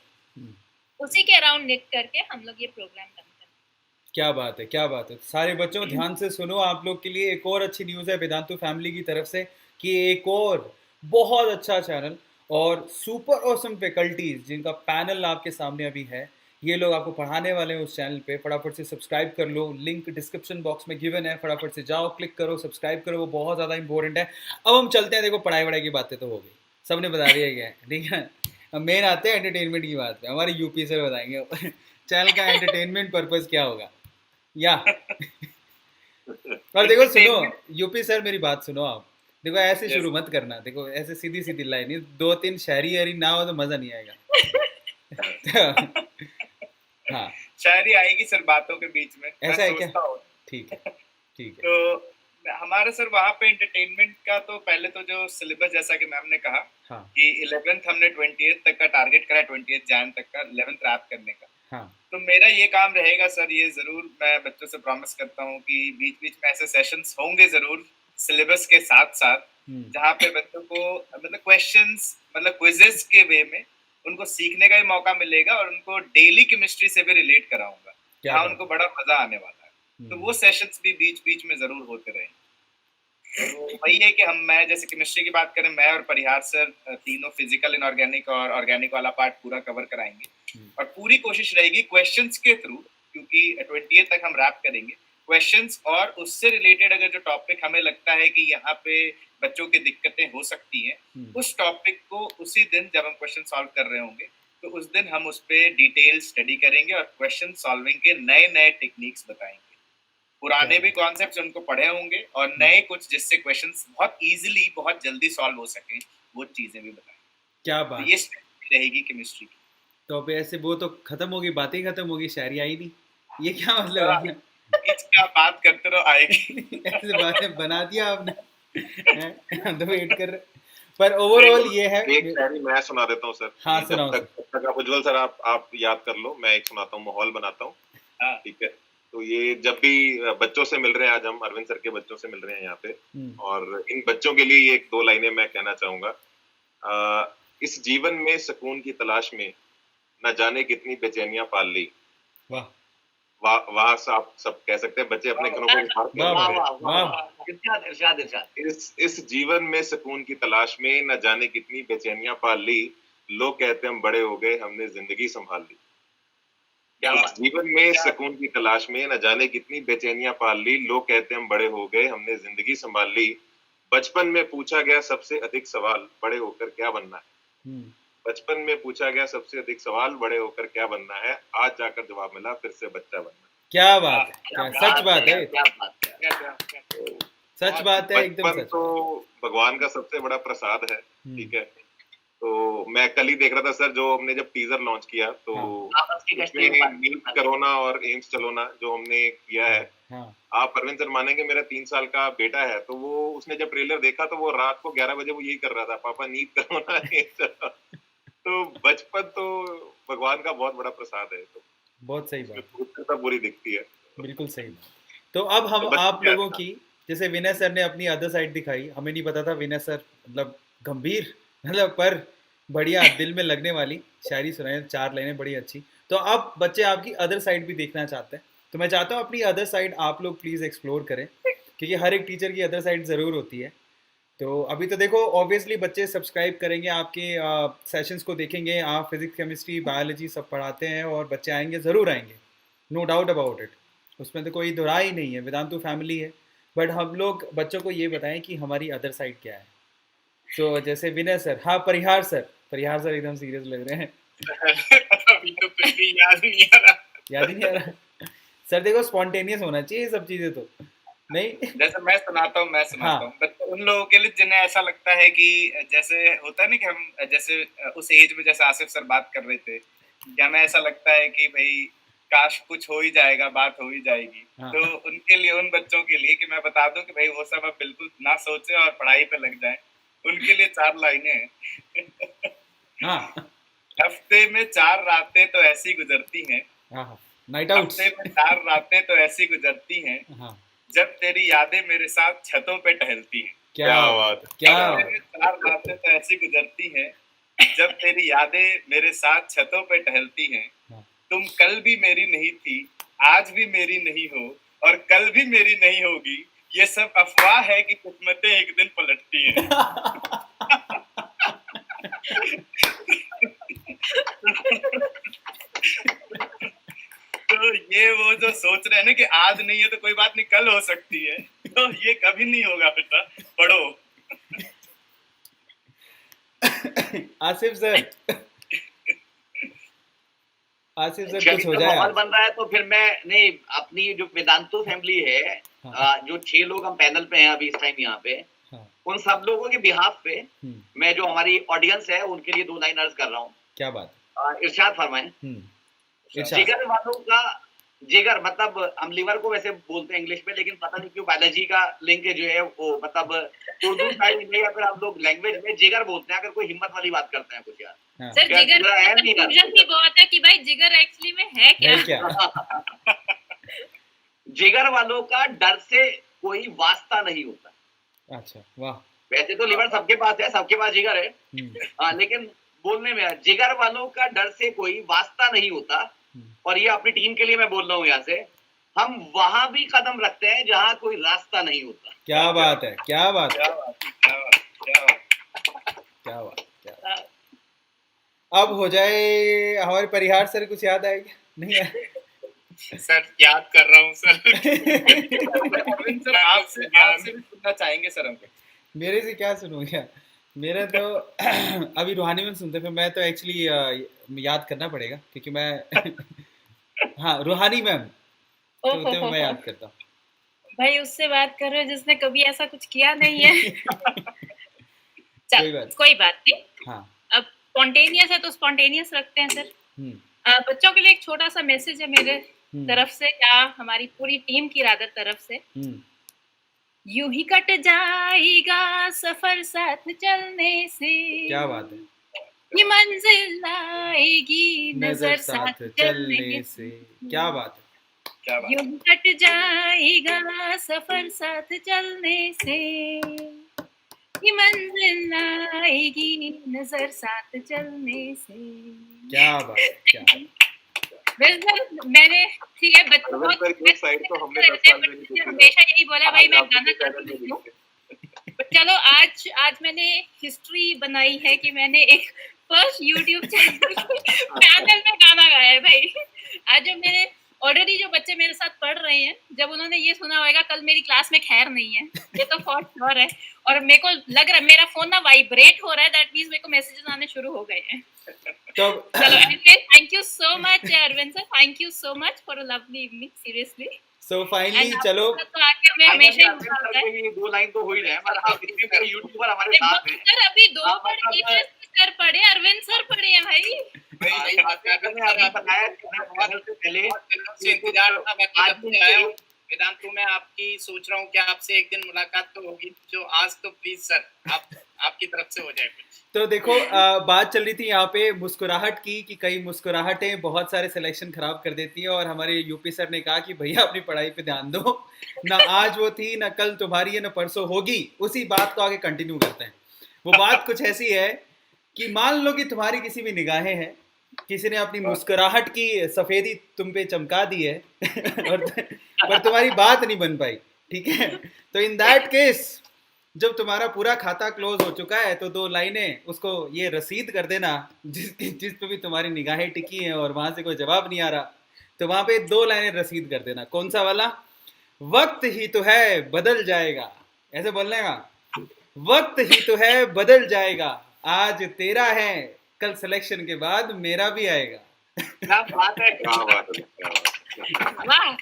उसी के अराउंड निक करके हम लोग ये प्रोग्राम रन करते हैं। क्या बात है, क्या बात है। सारे बच्चों ध्यान से सुनो, आप लोग के लिए एक और अच्छी न्यूज़ है वेदांतु फैमिली की तरफ से कि एक और बहुत अच्छा चैनल और सुपर ऑसम फैकल्टीज जिनका पैनल आपके सामने अभी है, ये लोग आपको पढ़ाने वाले हैं उस चैनल पे। फटाफट से सब्सक्राइब कर लो, लिंक डिस्क्रिप्शन बॉक्स में गिवन है, फटाफट से जाओ, क्लिक करो, सब्सक्राइब करो, वो बहुत ज़्यादा इंपॉर्टेंट है। अब हम चलते हैं, देखो पढ़ाई वढ़ाई की बातें तो हो गई, सबने बता दिया गया है, ठीक है। अब मेन आते हैं एंटरटेनमेंट की बात पे, हमारे यूपी सर बताएंगे चैनल का एंटरटेनमेंट पर्पज़ क्या होगा या और देखो सुनो यूपी सर, मेरी बात सुनो आप, देखो ऐसे शुरू मत करना, देखो ऐसे सीधी सीधी लाइन, नहीं 2-3 शायरी वायरी ना हो तो मजा नहीं आएगा हाँ शायरी आएगी सर बातों के बीच में, ऐसा है क्या? सोचता हूँ। ठीक है, ठीक है। तो हमारे सर वहाँ पे एंटरटेनमेंट का तो पहले तो जो सिलेबस जैसा कि मैम ने कहा हाँ कि 11th हमने 20th तक का टारगेट करा, 20th जैन तक का 11th रैप करने का। हाँ तो मेरा ये काम रहेगा सर, ये जरूर मैं बच्चों से प्रॉमिस करता हूँ कि बीच बीच में ऐसे सेशंस होंगे जरूर सिलेबस के साथ साथ, जहाँ पे बच्चों को मतलब क्वेश्चंस मतलब क्विजेस के वे में उनको सीखने का भी मौका मिलेगा और उनको डेली केमिस्ट्री से भी रिलेट कराऊंगा, जहाँ उनको बड़ा मजा आने वाला है। तो वो सेशंस भी बीच बीच में जरूर होते रहेंगे। तो वही है कि मैं जैसे केमिस्ट्री की बात करें, मैं और परिहार सर तीनों फिजिकल इनऑर्गेनिक और ऑर्गेनिक वाला पार्ट पूरा कवर कराएंगे और पूरी कोशिश रहेगी क्वेश्चंस के थ्रू, क्योंकि 20th तक हम रैप करेंगे क्वेश्चंस, और उससे रिलेटेड अगर जो टॉपिक हमें लगता है कि यहाँ पे बच्चों की दिक्कतें हो सकती हैं, उस टॉपिक को उसी दिन जब हम क्वेश्चन सॉल्व कर रहे होंगे तो उस दिन हम उस पर डिटेल स्टडी करेंगे और क्वेश्चन सॉल्विंग के नए नए टेक्निक्स बताएंगे। पुराने भी कॉन्सेप्ट्स उनको पढ़े होंगे और नए कुछ जिससे क्वेश्चंस बहुत इजीली बहुत जल्दी सॉल्व हो सके, वो चीजें भी बताएं। क्या बात, तो ये स्ट्रेटजी रहेगी केमिस्ट्री की। तो अब ऐसे वो तो खत्म होगी, बातें खत्म होगी, शायरी आई नहीं, ये क्या मतलब है? इसका बात करते रहो आएगी ऐसे बातें बना दिया आपने हम तो वेट कर रहे, पर ओवरऑल ये है। एक शायरी मैं सुना देता हूँ सर। हाँ जब सुनाओ तक आप उज्जवल सर आप याद कर लो, मैं एक सुनाता हूँ, माहौल बनाता हूँ। ठीक है, तो ये जब भी बच्चों से मिल रहे हैं, आज हम अरविंद सर के बच्चों से मिल रहे हैं यहाँ पे, और इन बच्चों के लिए ये 2 लाइनें मैं कहना चाहूंगा। इस जीवन में सुकून की तलाश में न जाने कितनी बेचैनियां पाल ली। वाह वाह आप सब कह सकते हैं, बच्चे अपने घरों को इस जीवन में सुकून की तलाश में न जाने कितनी बेचैनियां पाल ली, लोग कहते हम बड़े हो गए, हमने जिंदगी संभाल ली। इस जीवन में सुकून की तलाश में न जाने कितनी बेचैनियां पाल ली, लोग कहते हम बड़े हो गए, हमने जिंदगी संभाल ली। बचपन में पूछा गया सबसे अधिक सवाल, बड़े होकर क्या बनना है। बचपन में पूछा गया सबसे अधिक सवाल, बड़े होकर क्या बनना है। आज जाकर जवाब मिला, फिर से बच्चा बनना। क्या बात है, क्या सच बात है, सच बात है, एकदम सच। तो भगवान का सबसे बड़ा प्रसाद है, ठीक है। तो मैं कल ही देख रहा था सर, जो हमने जब टीजर लॉन्च किया तो नीट करोना और एम्स चलो ना जो हमने किया है, आप अरविंद सर मानेंगे, मेरा 3 साल का बेटा है, तो वो उसने जब ट्रेलर देखा तो वो रात को 11 बजे वो यही कर रहा था, पापा नीट करोना एम्स। तो बचपन तो भगवान का बहुत बड़ा प्रसाद है। तो बहुत सही बात, पूरी दिखती है, बिल्कुल सही बात। तो अब हम आप लोगों की, जैसे विनय सर ने अपनी अदर साइड दिखाई, हमें नहीं पता था विनय सर मतलब गंभीर, मतलब पर बढ़िया दिल में लगने वाली शायरी सुनाई, 4 लाइनें बड़ी अच्छी। तो अब बच्चे आपकी अदर साइड भी देखना चाहते हैं, तो मैं चाहता हूँ अपनी अदर साइड आप लोग प्लीज़ एक्सप्लोर करें, क्योंकि हर एक टीचर की अदर साइड ज़रूर होती है। तो अभी तो देखो ऑब्वियसली बच्चे सब्सक्राइब करेंगे, आपके सेशंस को देखेंगे, आप फिजिक्स केमिस्ट्री बायोलॉजी सब पढ़ाते हैं और बच्चे आएंगे, ज़रूर आएंगे, नो डाउट अबाउट इट, उसमें तो कोई दुरा ही नहीं है, वेदांतु फैमिली है। बट हम लोग बच्चों को ये बताएं कि हमारी अदर साइड क्या है। तो जैसे विनय सर, हाँ परिहार सर एकदम सीरियस लग रहे हैं अभी तो कुछ भी याद नहीं आ रहा सर देखो स्पॉन्टेनियस होना चाहिए सब चीजें, तो नहीं जैसे मैं सुनाता हूँ बट उन लोगों के लिए जिन्हें ऐसा लगता है कि जैसे होता है ना कि हम जैसे उस एज में जैसे आसिफ सर बात कर रहे थे, क्या हमें ऐसा लगता है कि भाई काश कुछ हो ही जाएगा, बात हो ही जाएगी। तो उनके लिए, उन बच्चों के लिए कि मैं बता दूं कि भाई वो सब अब बिल्कुल ना सोचे और पढ़ाई पे लग जाए, उनके लिए 4 लाइनें हैं। हफ्ते में 4 रातें तो ऐसी गुजरती हैं, नाइट आउट, हफ्ते में 4 रातें तो ऐसी गुजरती हैं, जब तेरी यादें मेरे साथ छतों पे टहलती हैं। क्या बात, क्या 4 रातें तो ऐसी गुजरती हैं, जब तेरी यादें मेरे साथ छतों पे टहलती हैं। तुम कल भी मेरी नहीं थी, आज भी मेरी नहीं हो और कल भी मेरी नहीं होगी, ये सब अफवाह है कि किस्मतें एक दिन पलटती हैं। तो ये वो जो सोच रहे हैं ना कि आज नहीं है तो कोई बात नहीं, कल हो सकती है, तो ये कभी नहीं होगा बेटा, पढ़ो। आसिफ सर, आसिफ सर चलिए, कुछ हो तो जाए माहौल आज। बन रहा है तो फिर मैं नहीं, अपनी जो वेदांतु फैमिली है, हाँ। जो 6 लोग हम पैनल पे हैं अभी इस टाइम यहाँ पे, हाँ। उन सब लोगों के बिहाफ पे मैं जो हमारी ऑडियंस है उनके लिए 2 लाइन अर्ज कर रहा हूँ। क्या बात। इरशाद फरमाएं। इरशाद। जिगर वालों का, जिगर मतलब हम लीवर को वैसे बोलते हैं इंग्लिश में, लेकिन पता नहीं क्यों बायोलॉजी का लिंक जो है वो मतलब उर्दू साइड में या फिर हम लोग लैंग्वेज में जिगर बोलते हैं, अगर कोई हिम्मत वाली बात करते हैं कुछ यार। हाँ। सर क्या जिगर जिगर है में नहीं कंफ्यूजन भी बहुत है कि भाई जिगर एक्चुअली में है क्या? है क्या? जिगर वालों का डर से कोई वास्ता नहीं होता। अच्छा, वाह। वैसे तो लीवर सबके पास है, सबके पास जिगर है, लेकिन बोलने में जिगर वालों का डर से कोई वास्ता नहीं होता। और ये अपनी टीम के लिए मैं बोल रहा हूँ यहाँ से, हम वहां भी कदम रखते हैं जहाँ कोई रास्ता नहीं होता। क्या बात है, क्या बात है, क्या बात, क्या बात, क्या बात। क्या बात, क्या बात। अब हो जाए हमारे परिहार सर, कुछ याद आएगा? नहीं है? सर याद कर रहा हूँ सर। अरविंद सर आपसे भी सुनना चाहेंगे सर हमको। मेरे से क्या सुनूंगा? मेरा तो अभी रूहानी में सुनते, फिर मैं तो एक्चुअली याद करना पड़ेगा क्योंकि मैं हाँ, रूहानी मैम तो मैं याद करता हूँ। भाई उससे बात कर रहे हो जिसने कभी ऐसा कुछ किया नहीं है। कोई बात नहीं। हाँ। अब स्पॉन्टेनियस है तो स्पॉन्टेनियस रखते हैं सर। बच्चों के लिए एक छोटा सा मैसेज है मेरे तरफ से, या हमारी पूरी टीम की रादर तरफ से। यूं ही कट जाएगा सफर साथ चलने से, क्या बात है, ये मंजिल आएगी नजर साथ चलने से। क्या बात है, क्या बात। यूं कट जाएगा सफर साथ चलने से, ये मंजिल आएगी नजर साथ चलने से। क्या बात है, क्या मैंने ठीक है हमेशा यही बोला भाई मैं गाना करती हूँ। चलो आज मैंने हिस्ट्री बनाई है कि मैंने एक फर्स्ट यूट्यूब चैनल पैनल में गाना गाया है भाई। आज जब मेरे ऑलरेडी जो बच्चे मेरे साथ पढ़ रहे हैं, जब उन्होंने ये सुना होगा कल मेरी क्लास में खैर नहीं है, ये तो फॉर श्योर है। और मेरे को लग रहा है मेरा फोन ना वाइब्रेट हो रहा है, दैट मींस मेरे को मैसेजेस आने शुरू हो गए हैं। तो चलो anyway, thank you so much Arvind sir, thank you so much for a lovely evening, seriously. So finally चलो, तो आखिर में हमेशा ही होता है। ये 2 लाइन तो हो ही रहे हैं, पर आप इतने बड़े यूट्यूबर हमारे साथ हैं। सर अभी 2 बार सर पढ़े, अरविंद सर पढ़े हैं भाई। सही बात है, मैंने अभी बताया कि मैं पैनल से पहले से इंतजार था, मैं आज भी आया हूँ वेदांतु में, आपकी सोच रहा हूँ कि आपसे एक दिन मुलाकात तो होगी, जो आज तो प्लीज सर आपकी तरफ से हो जाए कुछ। तो देखो बात चल रही थी यहाँ पे मुस्कुराहट की कि कई मुस्कुराहटें बहुत सारे सिलेक्शन खराब कर देती हैं, और हमारे यूपी सर ने कहा कि भैया अपनी पढ़ाई पे ध्यान दो, ना आज वो थी ना कल तुम्हारी है ना परसों होगी। उसी बात को आगे कंटिन्यू करते हैं। वो बात कुछ ऐसी है कि मान लो कि तुम्हारी किसी भी निगाहें हैं, किसी ने अपनी मुस्कुराहट की सफेदी तुम पे चमका दी है पर तुम्हारी बात नहीं बन पाई, ठीक है? तो इन दैट केस जब तुम्हारा पूरा खाता क्लोज हो चुका है तो 2 लाइनें उसको ये रसीद कर देना जिस पे भी तुम्हारी निगाहें टिकी हैं और वहां से कोई जवाब नहीं आ रहा, तो वहां पे 2 लाइनें रसीद कर देना। कौन सा वाला? वक्त ही तो है बदल जाएगा, ऐसे बोलने का, वक्त ही तो है बदल जाएगा, आज तेरा है कल सिलेक्शन के बाद मेरा भी आएगा। क्या बात है, क्या बात है, वाह।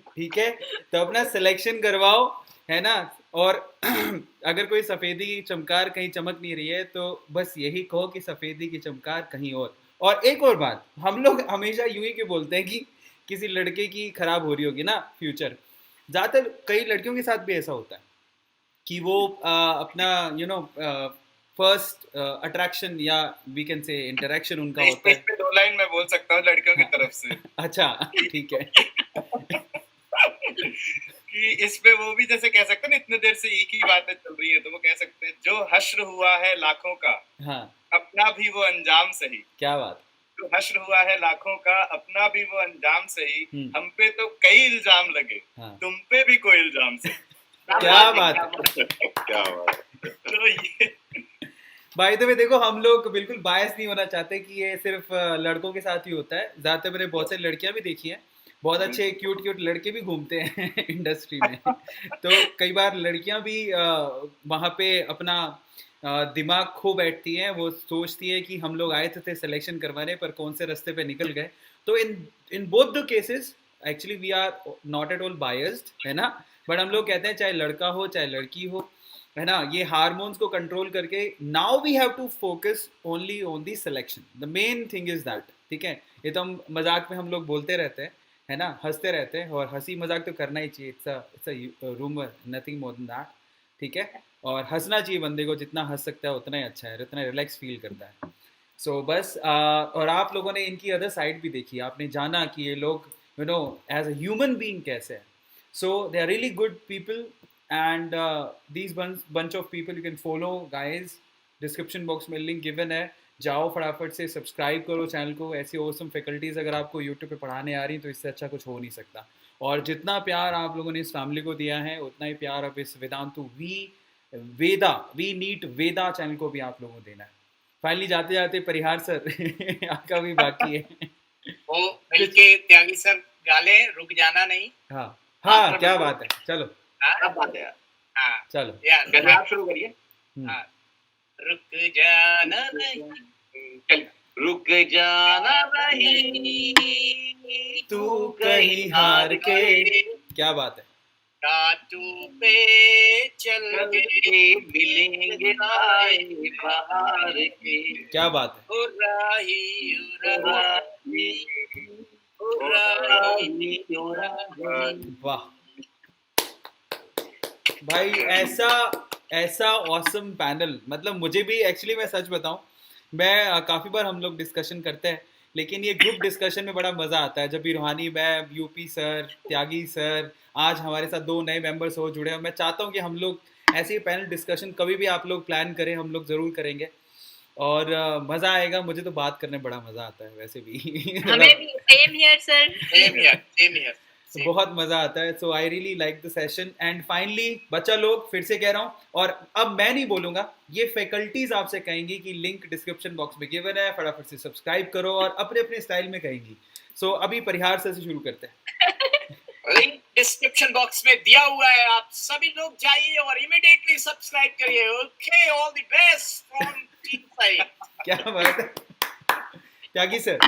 ठीक है, तो अपना सिलेक्शन करवाओ, है ना? और अगर कोई सफेदी की चमकार कहीं चमक नहीं रही है तो बस यही कहो कि सफेदी की चमकार कहीं और एक और बात, हम लोग हमेशा यूं ही क्यों बोलते हैं कि किसी लड़के की खराब हो रही होगी ना फ्यूचर, ज्यादातर कई लड़कियों के साथ भी ऐसा होता है कि वो अपना फर्स्ट अट्रैक्शन या वी कैन से इंटरेक्शन उनका होता है। इस पे 2 लाइन मैं बोल सकता हूँ लड़कियों की तरफ से। अच्छा ठीक है। कि इस पे वो भी जैसे कह सकते हैं ना, इतने देर से एक ही बातें चल रही है, तो वो कह सकते हैं जो हश्र हुआ है लाखों का, हाँ, अपना भी वो अंजाम सही। क्या बात। जो हश्र हुआ है लाखों का, अपना भी वो अंजाम सही, हम पे तो कई इल्जाम लगे, हाँ। तुम पे भी कोई इल्जाम सही। क्या बात है, क्या बात है। तो ये बाय द वे देखो, हम लोग बिल्कुल बायस नहीं होना चाहते कि ये सिर्फ लड़कों के साथ ही होता है। ज़्यादातर मैंने बहुत सारी लड़कियां भी देखी हैं, बहुत अच्छे क्यूट क्यूट लड़के भी घूमते हैं इंडस्ट्री में। तो कई बार लड़कियां भी वहाँ पे अपना दिमाग खो बैठती हैं, वो सोचती है कि हम लोग आए थे सिलेक्शन करवाने पर कौन से रास्ते पे निकल गए। तो in in both the cases actually we are not at all biased, है ना, बट हम लोग कहते हैं चाहे लड़का हो चाहे लड़की हो, है ना, ये हार्मोन्स को कंट्रोल करके now we have to focus only on the selection, the main thing is that. ठीक है, ये तो हम मजाक में हम लोग बोलते रहते हैं, है ना, हंसते रहते हैं, और हंसी मजाक तो करना ही चाहिए, it's a rumour, nothing more than that. ठीक है, और हंसना चाहिए बंदे को, जितना हंस सकता है उतना ही अच्छा है, उतना रिलैक्स फील करता है। सो बस और आप लोगों ने इनकी अदर साइड भी देखी, आपने जाना कि ये लोग you know as a human being कैसे है। So they are really good people and these bunch of people you can follow guys, description box में लिंक गिवन है, जाओ फटाफट से सब्सक्राइब करो चैनल को। ऐसी ऑसम फैकल्टीज़ अगर आपको यूट्यूब पे पढ़ाने आ रही तो इससे अच्छा कुछ हो नहीं सकता। और जितना प्यार आप लोगों ने इस फैमिली को दिया है उतना ही प्यार अब इस Vedantu we NEET Veda channel को भी आप लोगों को देना है। फाइनली जाते जाते परिहार सर आपका भी बाकी है। वो मिलके त्यागी सर गाले, रुक जाना नहीं। हाँ हाँ, क्या बात है, चलो क्या बात है यार, हाँ चलो चलिए आप शुरू करिए। हाँ, रुक जाना नहीं, चलिए। रुक जाना नहीं तू कहीं हार के, क्या बात है, टाटू पे चल के मिलेंगे आए बाहर के, क्या बात है, उराही उराही उराही। वाह भाई, ऐसा ऑसम पैनल, मतलब मुझे भी एक्चुअली, मैं सच बताऊं, मैं काफ़ी बार हम लोग डिस्कशन करते हैं, लेकिन ये ग्रुप डिस्कशन में बड़ा मज़ा आता है। जब भी रूहानी मैम, यूपी सर, त्यागी सर, आज हमारे साथ 2 नए मेंबर्स हो जुड़े हैं, मैं चाहता हूँ कि हम लोग ऐसे ही पैनल डिस्कशन कभी भी आप लोग प्लान करें, हम लोग ज़रूर करेंगे, और मज़ा आएगा। मुझे तो बात करने में बड़ा मज़ा आता है वैसे भी हमें भी same here sir, same here. तो बहुत मज़ा आता है। So I really like the session. And finally बच्चा लोग, फिर से कह रहा हूँ, और अब मैं नहीं बोलूँगा, ये फैकल्टीज आपसे कहेंगी कि लिंक डिस्क्रिप्शन बॉक्स में गिवन है, फटाफट से सब्सक्राइब करो, और अपने अपने स्टाइल में कहेंगी। सो अभी परिहार से शुरू करते हैं। लिंक डिस्क्रिप्शन बॉक्स में दिया हुआ है, आप सभी लोग जाइए और इमीडिएटली सब्सक्राइब करिए। Okay, all the best from team side. क्या बात है त्यागी सर।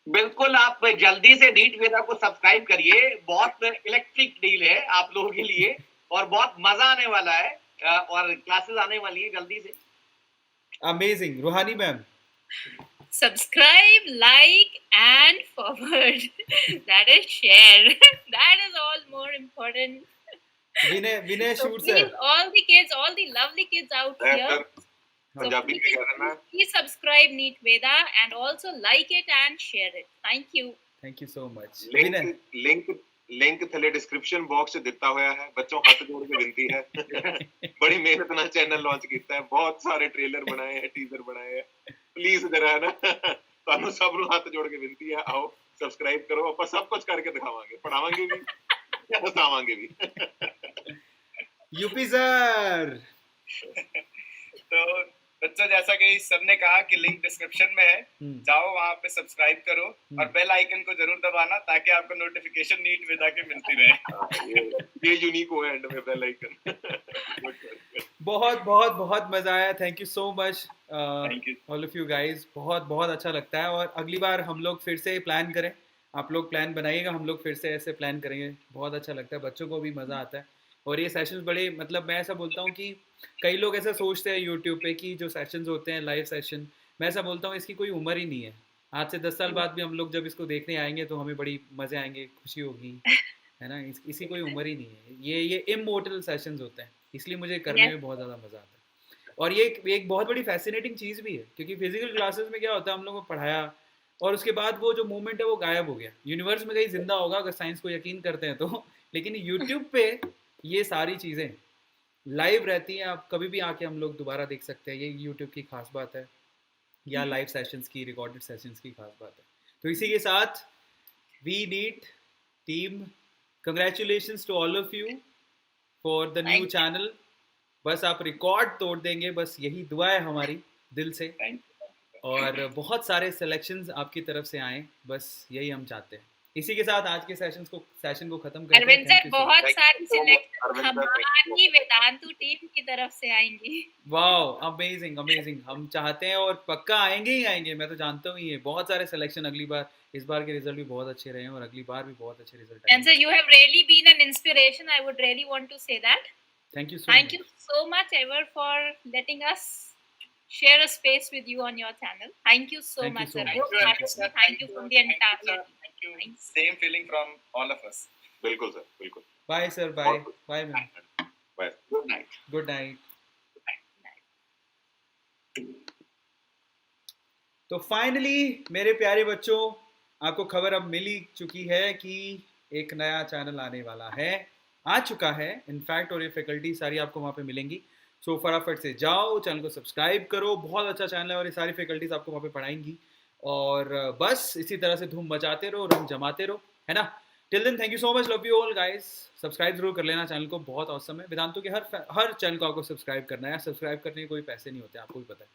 बिल्कुल, आप जल्दी से नीट वेदा को सब्सक्राइब करिए, बहुत इलेक्ट्रिक डील है आप लोगों के लिए, और बहुत मजा आने वाला है, और क्लासेस आने वाली है जल्दी से। अमेजिंग। रूहानी ma'am, subscribe, like and forward. That is share. That is all more important. Vinay So shoot please, sir, all the kids, all the lovely kids out here, so Punjabi में क्या करना है? please subscribe Neat Veda and also like it and share it. Thank you. Thank you so much. Link थले description box च दिता होया है। बच्चों हाथ जोड़ के विनती है बड़ी मेहनत नाल चैनल लॉन्च कीता है, बहुत सारे ट्रेलर बनाए हैं, टीजर बनाए हैं, प्लीज जरा ना ਤੁਹਾਨੂੰ ਸਭ ਨੂੰ ਹੱਥ ਜੋੜ ਕੇ ਬੇਨਤੀ ਹੈ, ਆਓ ਸਬਸਕ੍ਰਾਈਬ ਕਰੋ, ਆਪਾਂ ਸਭ ਕੁਝ ਕਰਕੇ ਦਿਖਾਵਾਂਗੇ, ਪੜਾਵਾਂਗੇ ਵੀ, ਹਸਾਵਾਂਗੇ भी। UP sir. तो बच्चों, जैसा कि सर ने कहा कि लिंक डिस्क्रिप्शन में है, जाओ वहां पे सब्सक्राइब करो और बेल आइकन को जरूर दबाना ताकि आपको नोटिफिकेशन नीट वेदा के मिलती रहे। ये यूनिक हो एंड में बेल आइकन। बहुत बहुत बहुत मजा आया, thank you so much thank you all of you guys, बहुत बहुत अच्छा लगता है। और अगली बार हम लोग फिर से प्लान करें, आप लोग प्लान बनाइएगा, हम लोग फिर से ऐसे प्लान करेंगे, बहुत अच्छा लगता है, बच्चों को भी मज़ा आता है। और ये सेशंस बड़े, मतलब मैं ऐसा बोलता हूँ कि कई लोग ऐसा सोचते हैं यूट्यूब पे कि जो सेशंस होते हैं लाइव सेशन, मैं ऐसा बोलता हूँ इसकी कोई उम्र ही नहीं है। आज से 10 साल बाद भी हम लोग जब इसको देखने आएंगे तो हमें बड़ी मज़े आएंगे, खुशी होगी, है ना। इसी कोई उम्र ही नहीं है, ये इमोर्टल सेशंस होते हैं, इसलिए मुझे करने में बहुत ज़्यादा मज़ा आता है। और ये एक बहुत बड़ी फैसिनेटिंग चीज़ भी है, क्योंकि फिजिकल क्लासेस में क्या होता है, हम लोगों को पढ़ाया और उसके बाद वो जो मोमेंट है वो गायब हो गया। यूनिवर्स में कहीं जिंदा होगा अगर साइंस को यकीन करते हैं तो, लेकिन यूट्यूब पे ये सारी चीज़ें लाइव रहती हैं, आप कभी भी आके हम लोग दोबारा देख सकते हैं, ये यूट्यूब की खास बात है, या लाइव सेशंस की, रिकॉर्डेड सेशंस की खास बात है। तो इसी के साथ we NEET team, congratulations to all of you for the new channel, बस आप रिकॉर्ड तोड़ देंगे, बस यही दुआ है हमारी दिल से। थैंक और बहुत सारे सिलेक्शंस आपकी तरफ से आए, बस यही हम चाहते हैं। इसी के साथ आज के सेशन को खत्म करते हैं। Arvind Thank sir you so बहुत much. सारी so much, selection Arvind sir, thank you हमारी वेदांतु टीम की तरफ से आएंगी। वाओ, अमेजिंग अमेजिंग, हम चाहते हैं और पक्का आएंगे ही आएंगे, मैं तो जानता हूँ। ये बहुत सारे सिलेक्शन अगली बार, इस बार के रिजल्ट भी बहुत अच्छे रहे हैं और अगली बार भी बहुत अच्छे result And sir, you have really been an inspiration. I would really want to say that. Thank you so Thank much. you so much, Ever, for letting us share a space with you on your channel. Thank you so Thank you much, so sir. much. I hope you, that- sir. Thank you from the entire team. Thank you. Thanks. Same feeling from all of us. बिल्कुल sir, बिल्कुल। Bye sir, bye bye ma'am, bye. Good night. Good night. तो finally मेरे प्यारे बच्चों, आपको खबर अब मिल ही चुकी है कि एक नया चैनल आने वाला है, आ चुका है इनफैक्ट, और ये फैकल्टी सारी आपको वहाँ पे मिलेंगी। सो फटाफट से जाओ, चैनल को सब्सक्राइब करो, बहुत अच्छा चैनल है और ये सारी फैकल्टीज आपको वहाँ पे पढ़ाएंगी। और बस इसी तरह से धूम मचाते रहो, रंग जमाते रहो, है ना। Till then thank you so much, love you all guys. Subscribe जरूर कर लेना चैनल को, बहुत औसम है। वेदांतु के हर चैनल को आपको सब्सक्राइब करना है, सब्सक्राइब करने के कोई पैसे नहीं होते, आपको भी पता है।